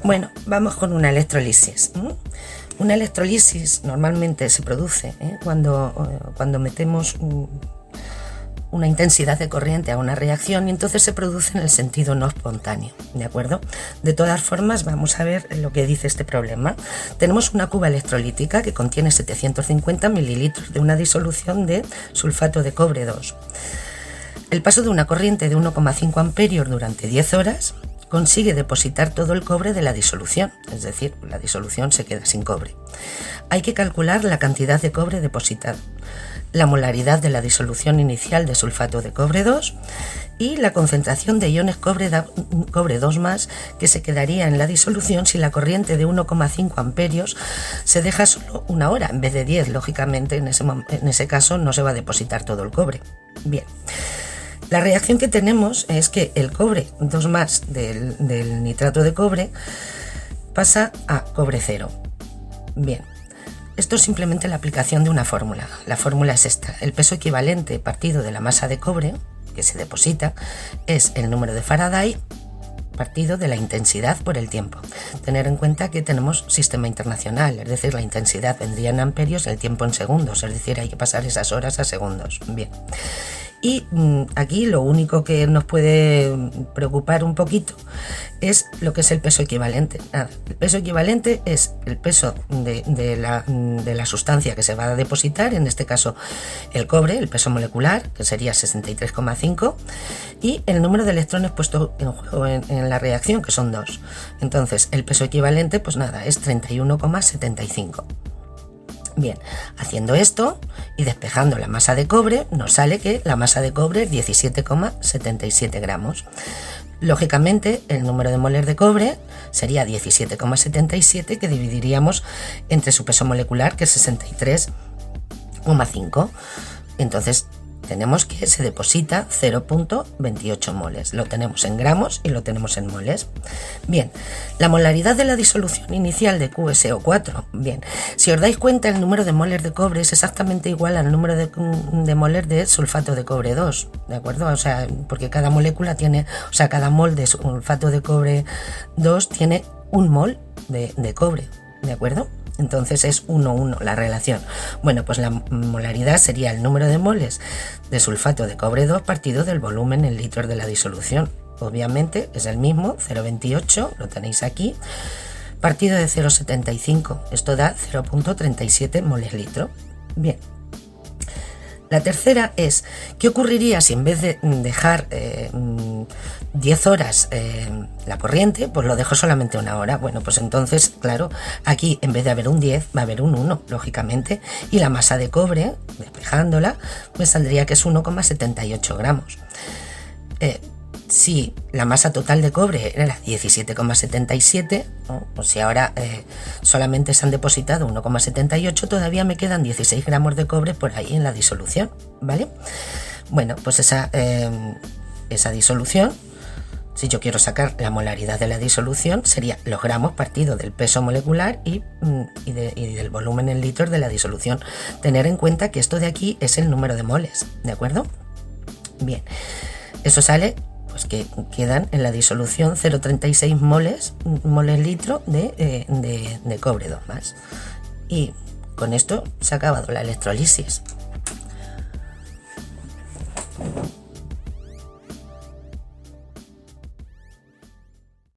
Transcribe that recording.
Bueno, vamos con una electrolisis. Una electrolisis normalmente se produce cuando metemos una intensidad de corriente a una reacción y entonces se produce en el sentido no espontáneo, ¿de acuerdo? De todas formas, vamos a ver lo que dice este problema. Tenemos una cuba electrolítica que contiene 750 mililitros de una disolución de sulfato de cobre 2. El paso de una corriente de 1,5 amperios durante 10 horas consigue depositar todo el cobre de la disolución, es decir, la disolución se queda sin cobre. Hay que calcular la cantidad de cobre depositado, la molaridad de la disolución inicial de sulfato de cobre 2 y la concentración de iones cobre 2+ que se quedaría en la disolución si la corriente de 1,5 amperios se deja solo una hora en vez de 10. Lógicamente, en ese caso no se va a depositar todo el cobre. Bien. La reacción que tenemos es que el cobre 2+ del nitrato de cobre pasa a cobre 0. Bien, esto es simplemente la aplicación de una fórmula. La fórmula es esta: el peso equivalente partido de la masa de cobre que se deposita es el número de Faraday partido de la intensidad por el tiempo. Tener en cuenta que tenemos sistema internacional, es decir, la intensidad vendría en amperios, el tiempo en segundos, es decir, hay que pasar esas horas a segundos. Bien. Y aquí lo único que nos puede preocupar un poquito es lo que es el peso equivalente. El peso equivalente es el peso de la sustancia que se va a depositar, en este caso el cobre, el peso molecular, que sería 63,5, y el número de electrones puesto en juego en la reacción, que son 2. Entonces, el peso equivalente, pues nada, es 31,75. Bien, haciendo esto y despejando la masa de cobre, nos sale que la masa de cobre es 17,77 gramos. Lógicamente, el número de moles de cobre sería 17,77, que dividiríamos entre su peso molecular, que es 63,5. Entonces, tenemos que se deposita 0,28 moles. Lo tenemos en gramos y lo tenemos en moles. Bien, la molaridad de la disolución inicial de QSO4. Bien, si os dais cuenta, el número de moles de cobre es exactamente igual al número de moles de sulfato de cobre 2, ¿de acuerdo? O sea, porque cada molécula tiene, o sea, cada mol de sulfato de cobre 2 tiene un mol de cobre, ¿de acuerdo? Entonces es 1:1 la relación. Bueno, pues la molaridad sería el número de moles de sulfato de cobre 2 partido del volumen en litros de la disolución. Obviamente es el mismo, 0,28, lo tenéis aquí, partido de 0,75. Esto da 0,37 moles litro. Bien. La tercera es, ¿qué ocurriría si en vez de dejar 10 horas la corriente, pues lo dejo solamente una hora? Bueno, pues entonces, claro, aquí en vez de haber un 10, va a haber un 1, lógicamente, y la masa de cobre, despejándola, pues saldría que es 1,78 gramos. Si la masa total de cobre era 17,77, ¿no? Pues si ahora solamente se han depositado 1,78, todavía me quedan 16 gramos de cobre por ahí en la disolución, ¿vale? Bueno, pues esa disolución, si yo quiero sacar la molaridad de la disolución, sería los gramos partido del peso molecular y del volumen en litros de la disolución. Tener en cuenta que esto de aquí es el número de moles, ¿de acuerdo? Bien, eso sale pues que quedan en la disolución 0,36 moles litro de cobre 2+. Y con esto se ha acabado la electrolisis.